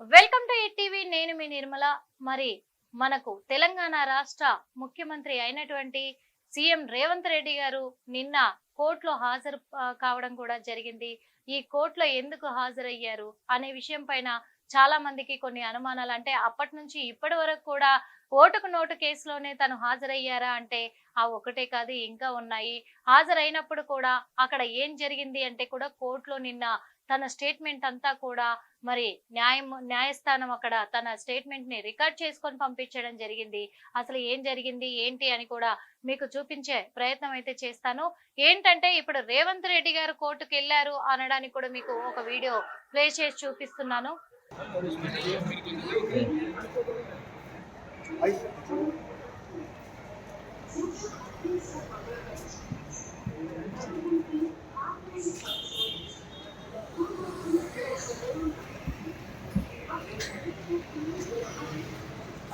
Welcome to ETV. నేను మీ నిర్మల. మరి మనకు తెలంగాణ రాష్ట్ర ముఖ్యమంత్రి అయినటువంటి సీఎం రేవంత్ రెడ్డి గారు నిన్న కోర్టులో హాజరు కావడం కూడా జరిగింది. ఈ కోర్టులో ఎందుకు హాజరయ్యారు అనే విషయం పైన చాలా మందికి కొన్ని అనుమానాలు. అంటే అప్పటి నుంచి ఇప్పటి వరకు కూడా ఓటుకు నోటు కేసులోనే తను హాజరయ్యారా అంటే ఆ ఒకటే కాదు, ఇంకా ఉన్నాయి. హాజరైనప్పుడు కూడా అక్కడ ఏం జరిగింది అంటే కూడా కోర్టులో నిన్న తన స్టేట్మెంట్ అంతా కూడా మరి న్యాయస్థానం అక్కడ తన స్టేట్మెంట్ ని రికార్డ్ చేసుకొని పంపించడం జరిగింది. అసలు ఏం జరిగింది ఏంటి అని కూడా మీకు చూపించే ప్రయత్నం అయితే చేస్తాను. ఏంటంటే ఇప్పుడు రేవంత్ రెడ్డి గారు కోర్టుకు వెళ్ళారు అనడానికి కూడా మీకు ఒక వీడియో ప్లే చేసి చూపిస్తున్నాను.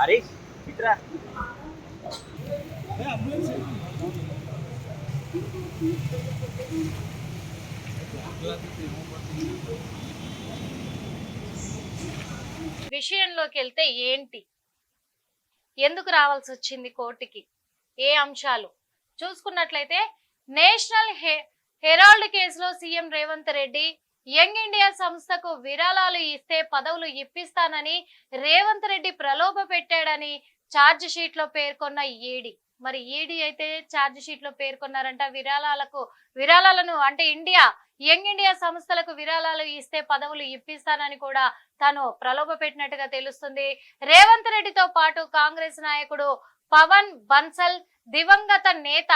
అరే మిత్రా విషయంలోకి వెళ్తే ఏంటి, ఎందుకు రావాల్సి వచ్చింది కోర్టుకి, ఏ అంశాలు చూసుకున్నట్లయితే నేషనల్ హెరాల్డ్ కేసులో CM Revanth Reddy young India సంస్థకు విరాళాలు ఇస్తే పదవులు ఇప్పిస్తానని రేవంత్ రెడ్డి ప్రలోభ పెట్టాడని ఛార్జ్ షీట్ లో పేర్కొన్న ఈడీ. మరి ఈడీ అయితే ఛార్జ్ షీట్ లో పేర్కొన్నారంట. విరాళాలను అంటే యంగ్ ఇండియా సంస్థలకు విరాళాలు ఇస్తే పదవులు ఇప్పిస్తానని కూడా తాను ప్రలోభ పెట్టినట్టుగా తెలుస్తుంది. రేవంత్ రెడ్డితో పాటు కాంగ్రెస్ నాయకుడు పవన్ బన్సల్, దివంగత నేత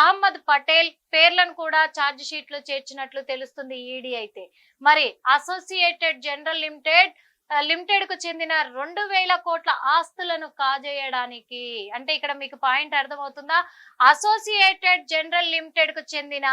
అహ్మద్ పటేల్ పేర్లను కూడా ఛార్జ్ షీట్ లో చేర్చినట్లు తెలుస్తుంది ఈడీ అయితే. మరి అసోసియేటెడ్ జనరల్ లిమిటెడ్ కు చెందిన 2,000 కోట్ల ఆస్తులను కాజేయడానికి, అంటే ఇక్కడ మీకు పాయింట్ అర్థమవుతుందా? అసోసియేటెడ్ జనరల్ లిమిటెడ్ కు చెందిన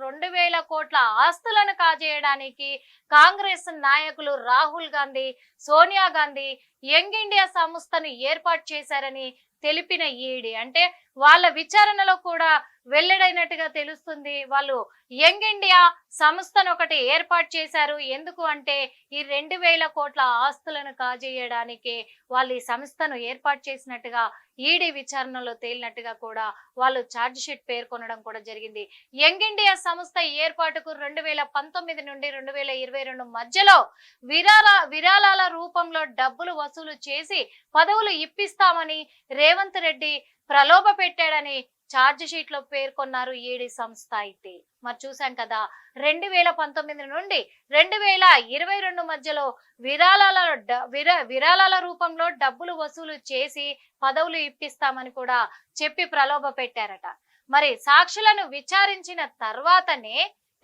2,000 కోట్ల ఆస్తులను కాజేయడానికి కాంగ్రెస్ నాయకులు రాహుల్ గాంధీ, సోనియా గాంధీ యంగ్ ఇండియా సంస్థను ఏర్పాటు చేశారని తెలిపిన ఈడీ. అంటే వాళ్ళ విచారణలో కూడా వెల్లడైనట్టుగా తెలుస్తుంది. వాళ్ళు యంగ్ ఇండియా సంస్థను ఒకటి ఏర్పాటు చేశారు. ఎందుకు అంటే ఈ 2,000 కోట్ల ఆస్తులను కాజేయడానికి వాళ్ళు ఈ సంస్థను ఏర్పాటు చేసినట్టుగా ఈడీ విచారణలో తేలినట్టుగా కూడా వాళ్ళు ఛార్జ్ షీట్ పేర్కొనడం కూడా జరిగింది. యంగ్ ఇండియా సంస్థ ఏర్పాటుకు 2019 నుండి 2022 మధ్యలో విరాళాల రూపంలో డబ్బులు వసూలు చేసి పదవులు ఇప్పిస్తామని రేవంత్ రెడ్డి ప్రలోభ పెట్టాడని ఛార్జ్ షీట్ లో పేర్కొన్నారు ఈడీ సంస్థ అయితే. మరి చూసాం కదా, 2019 నుండి 2022 మధ్యలో విరాళాల రూపంలో డబ్బులు వసూలు చేసి పదవులు ఇప్పిస్తామని కూడా చెప్పి ప్రలోభ పెట్టారట. మరి సాక్షులను విచారించిన తర్వాతనే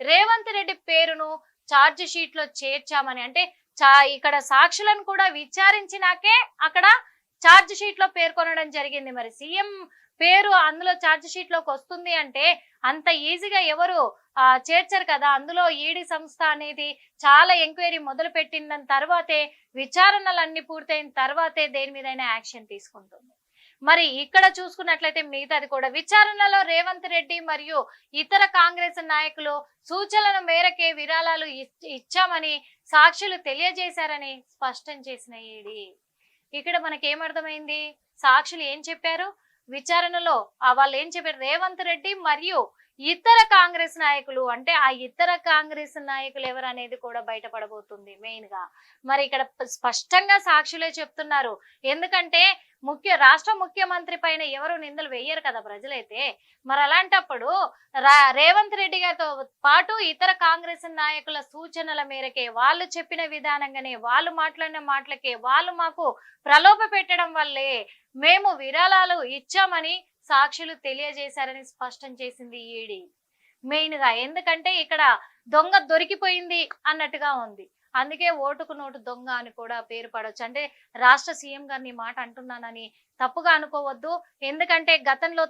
రేవంత్ రెడ్డి పేరును ఛార్జ్ షీట్ లో చేర్చామని, అంటే ఇక్కడ సాక్షులను కూడా విచారించినాకే అక్కడ ఛార్జ్ షీట్ లో పేర్కొనడం జరిగింది. మరి సీఎం పేరు అందులో ఛార్జ్ షీట్ లోకి వస్తుంది అంటే అంత ఈజీగా ఎవరు చేర్చరు కదా. అందులో ఈడీ సంస్థ అనేది చాలా ఎంక్వైరీ మొదలు పెట్టిన తర్వాతే, విచారణలన్నీ పూర్తయిన తర్వాతే దేని మీదైనా యాక్షన్ తీసుకుంటుంది. మరి ఇక్కడ చూసుకున్నట్లయితే మిగతాది కూడా విచారణలో రేవంత్ రెడ్డి మరియు ఇతర కాంగ్రెస్ నాయకులు సూచనల మేరకే విరాళాలు ఇచ్చామని సాక్షులు తెలియజేశారని స్పష్టం చేసిన ఈడీ. ఇక్కడ మనకేమర్థమైంది, సాక్షులు ఏం చెప్పారు, విచారణలో వాళ్ళు ఏం చెప్పారు, రేవంత్ రెడ్డి మరియు ఇతర కాంగ్రెస్ నాయకులు, అంటే ఆ ఇతర కాంగ్రెస్ నాయకులు ఎవరు అనేది కూడా బయటపడబోతుంది మెయిన్ గా. మరి ఇక్కడ స్పష్టంగా సాక్షులే చెప్తున్నారు. ఎందుకంటే రాష్ట్ర ముఖ్యమంత్రి పైన ఎవరు నిందలు వేయరు కదా ప్రజలైతే. మరి అలాంటప్పుడు రేవంత్ రెడ్డి గారితో పాటు ఇతర కాంగ్రెస్ నాయకుల సూచనల మేరకే, వాళ్ళు చెప్పిన విధానంగానే, వాళ్ళు మాట్లాడిన మాటలకే, వాళ్ళు మాకు ప్రలోభ పెట్టడం వల్లే మేము విరాళాలు ఇచ్చామని సాక్షులు తెలియజేశారని స్పష్టం చేసింది ఈడీ మెయిన్ గా. ఎందుకంటే ఇక్కడ దొంగ దొరికిపోయింది అన్నట్టుగా ఉంది. అందుకే ఓటుకు నోటు దొంగ అని కూడా పేరు పడవచ్చు. అంటే రాష్ట్ర సీఎం గారిని మాట అంటున్నానని తప్పుగా అనుకోవద్దు. ఎందుకంటే గతంలో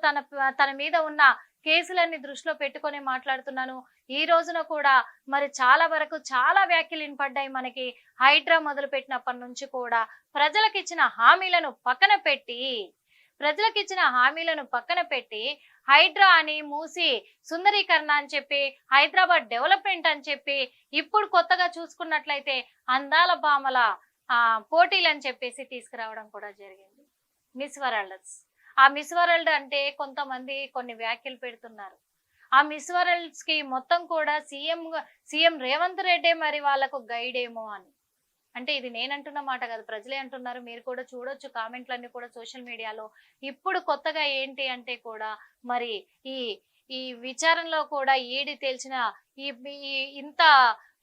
తన మీద ఉన్న కేసులన్నీ దృష్టిలో పెట్టుకొని మాట్లాడుతున్నాను. ఈ రోజున కూడా మరి చాలా వరకు చాలా వ్యాఖ్యలు వినపడ్డాయి మనకి. హైడ్రా మొదలు పెట్టినప్పటి నుంచి కూడా ప్రజలకు ఇచ్చిన హామీలను పక్కన పెట్టి ప్రజలకు ఇచ్చిన హామీలను పక్కన పెట్టి హైడ్రా అని, మూసి సుందరీకరణ అని చెప్పి, హైదరాబాద్ డెవలప్మెంట్ అని చెప్పి, ఇప్పుడు కొత్తగా చూసుకున్నట్లయితే అందాల భామల పోటీలు అని చెప్పేసి తీసుకురావడం కూడా జరిగింది. Miss world's. ఆ మిస్ వరల్డ్ అంటే కొంతమంది కొన్ని వ్యాఖ్యలు పెడుతున్నారు. ఆ మిస్ వరల్డ్స్ కి మొత్తం కూడా సీఎం రేవంత్ రెడ్డి మరి వాళ్ళకు గైడ్ ఏమో అని. అంటే ఇది నేనంటున్న మాట కాదు, ప్రజలే అంటున్నారు. మీరు కూడా చూడొచ్చు కామెంట్లన్నీ కూడా సోషల్ మీడియాలో. ఇప్పుడు కొత్తగా ఏంటి అంటే కూడా మరి ఈ విచారణలో కూడా ఈడీ తేల్చిన ఇంత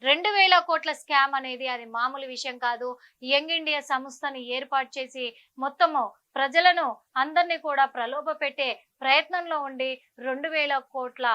2000 కోట్ల స్కామ్ అనేది అది మామూలు విషయం కాదు. యంగ్ ఇండియా సంస్థని ఏర్పాటు చేసి మొత్తము ప్రజలను అందరినీ కూడా ప్రలోభ పెట్టే ప్రయత్నంలో ఉండి 2000 కోట్ల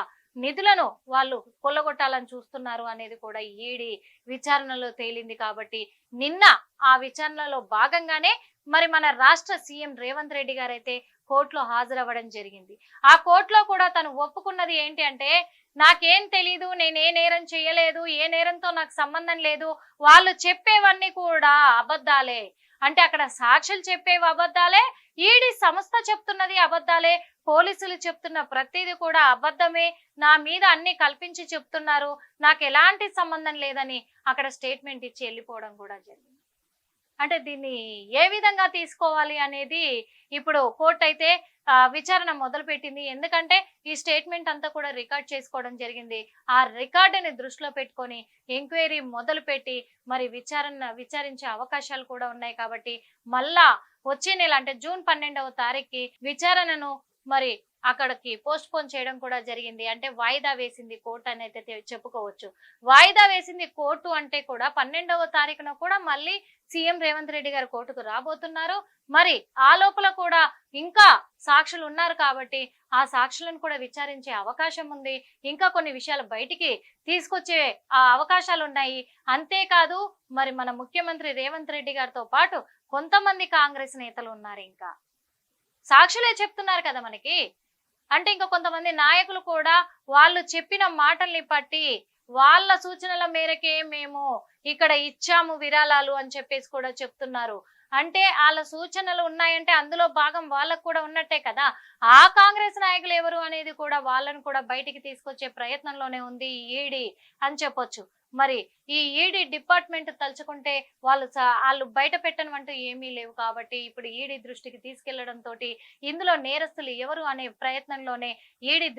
నిధులను వాళ్ళు కొల్లగొట్టాలని చూస్తున్నారు అనేది కూడా ఈడీ విచారణలో తేలింది. కాబట్టి నిన్న ఆ విచారణలో భాగంగానే మరి మన రాష్ట్ర సీఎం రేవంత్ రెడ్డి గారు అయితే కోర్టులో హాజరవ్వడం జరిగింది. ఆ కోర్టులో కూడా తను ఒప్పుకున్నది ఏంటి అంటే, నాకేం తెలీదు, నేను ఏ నేరం చేయలేదు, ఏ నేరంతో నాకు సంబంధం లేదు, వాళ్ళు చెప్పేవన్నీ కూడా అబద్ధాలే. అంటే అక్కడ సాక్షులు చెప్పేవి అబద్ధాలే, ఈడీ సంస్థ చెప్తున్నది అబద్ధాలే, పోలీసులు చెప్తున్న ప్రతిదీ కూడా అబద్ధమే, నా మీద అన్ని కల్పించి చెప్తున్నారు, నాకు ఎలాంటి సంబంధం లేదని అక్కడ స్టేట్మెంట్ ఇచ్చి వెళ్ళిపోవడం కూడా జరిగింది. అంటే దీన్ని ఏ విధంగా తీసుకోవాలి అనేది ఇప్పుడు కోర్టు అయితే విచారణ మొదలు పెట్టింది. ఎందుకంటే ఈ స్టేట్మెంట్ అంతా కూడా రికార్డ్ చేసుకోవడం జరిగింది. ఆ రికార్డుని దృష్టిలో పెట్టుకొని ఎంక్వైరీ మొదలు పెట్టి మరి విచారించే అవకాశాలు కూడా ఉన్నాయి. కాబట్టి మళ్ళా వచ్చే నెల అంటే జూన్ 12వ తారీఖుకి విచారణను మరి అక్కడికి పోస్ట్ పోన్ చేయడం కూడా జరిగింది. అంటే వాయిదా వేసింది కోర్టు అని అయితే చెప్పుకోవచ్చు. వాయిదా వేసింది కోర్టు అంటే కూడా 12వ తారీఖున కూడా మళ్ళీ సీఎం రేవంత్ రెడ్డి గారు కోర్టుకు రాబోతున్నారు. మరి ఆ లోపల కూడా ఇంకా సాక్షులు ఉన్నారు కాబట్టి ఆ సాక్షులను కూడా విచారించే అవకాశం ఉంది. ఇంకా కొన్ని విషయాలు బయటికి తీసుకొచ్చే అవకాశాలు ఉన్నాయి. అంతేకాదు మరి మన ముఖ్యమంత్రి రేవంత్ రెడ్డి గారితో పాటు కొంతమంది కాంగ్రెస్ నేతలు ఉన్నారు. ఇంకా సాక్షులే చెప్తున్నారు కదా మనకి. అంటే ఇంకా కొంతమంది నాయకులు కూడా వాళ్ళు చెప్పిన మాటల్ని బట్టి వాళ్ళ సూచనల మేరకే మేము ఇక్కడ ఇచ్చాము విరాళాలు అని చెప్పేసి కూడా చెప్తున్నారు. అంటే వాళ్ళ సూచనలు ఉన్నాయంటే అందులో భాగం వాళ్ళకు కూడా ఉన్నట్టే కదా. ఆ కాంగ్రెస్ నాయకులు ఎవరు అనేది కూడా వాళ్ళను కూడా బయటికి తీసుకొచ్చే ప్రయత్నంలోనే ఉంది ఈడీ అని చెప్పొచ్చు. మరి ఈ ఈడీ డిపార్ట్మెంట్ తలుచుకుంటే వాళ్ళు బయట పెట్టనమంటూ ఏమీ లేవు. కాబట్టి ఇప్పుడు ఈడీ దృష్టికి తీసుకెళ్లడంతో ఇందులో నేరస్తులు ఎవరు అనే ప్రయత్నంలోనే ఈడీ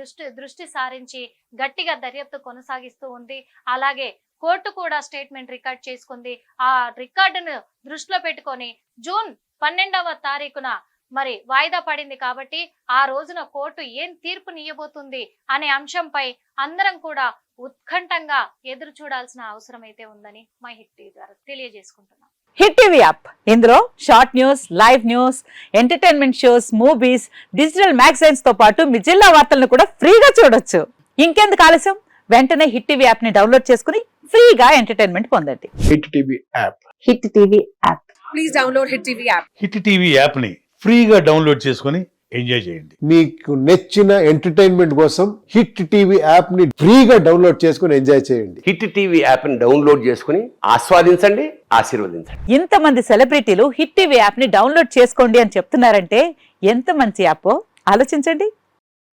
దృష్టి సారించి గట్టిగా దర్యాప్తు కొనసాగిస్తూ ఉంది. అలాగే కోర్టు కూడా స్టేట్మెంట్ రికార్డ్ చేసుకుంది. ఆ రికార్డును దృష్టిలో పెట్టుకొని జూన్ 12వ తారీఖున మరి వాయిదా పడింది. కాబట్టి ఆ రోజున కోర్టు ఏం తీర్పునియ్యబోతుంది అనే అంశంపై అందరం కూడా ఉత్కంఠంగా ఎదురు చూడాల్సిన అవసరం అయితే ఉందని మై హిట్ టీవీ ద్వారా తెలియజేసుకుంటున్నాం. హిట్ టీవీ యాప్, ఇందులో short news, live news, entertainment shows, movies, digital magazines తో పాటు మీ జిల్లా వార్తలను కూడా ఫ్రీగా చూడొచ్చు. ఇంకెందుకు ఆలస్యం, వెంటనే హిట్ టీవీ యాప్ ని డౌన్లోడ్ చేసుకుని ఫ్రీగా ఎంటర్టైన్మెంట్ పొందండి. Hit TV app. Hit TV app. Please download hit TV app. Hit TV app ని ఫ్రీగా డౌన్లోడ్ చేసుకుని ఎంజాయ్ చేయండి. మీకు నచ్చిన ఎంటర్టైన్మెంట్ కోసం హిట్ టీవీ యాప్ ని ఫ్రీగా డౌన్లోడ్ చేసుకుని ఎంజాయ్ చేయండి. హిట్ టీవీ యాప్ ని డౌన్లోడ్ చేసుకుని ఆస్వాదించండి, ఆశీర్వదించండి. ఇంతమంది సెలబ్రిటీలు హిట్ టీవీ యాప్ ని డౌన్లోడ్ చేసుకోండి అని చెప్తున్నారంటే ఎంత మంచి యాప్ ఆలోచించండి.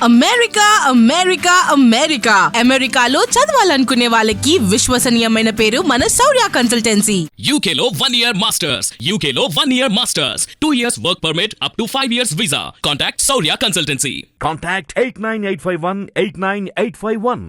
అమెరికా అమెరికా అమెరికా అమెరికాలో చదవాలనుకునే వాళ్ళకి విశ్వసనీయమైన పేరు మన శౌర్య కన్సల్టెన్సీ. UK లో 1 year masters. UK లో 1 year masters. 2 years work permit up to 5 years visa. Contact Saurya Consultancy. Contact 89851 89851.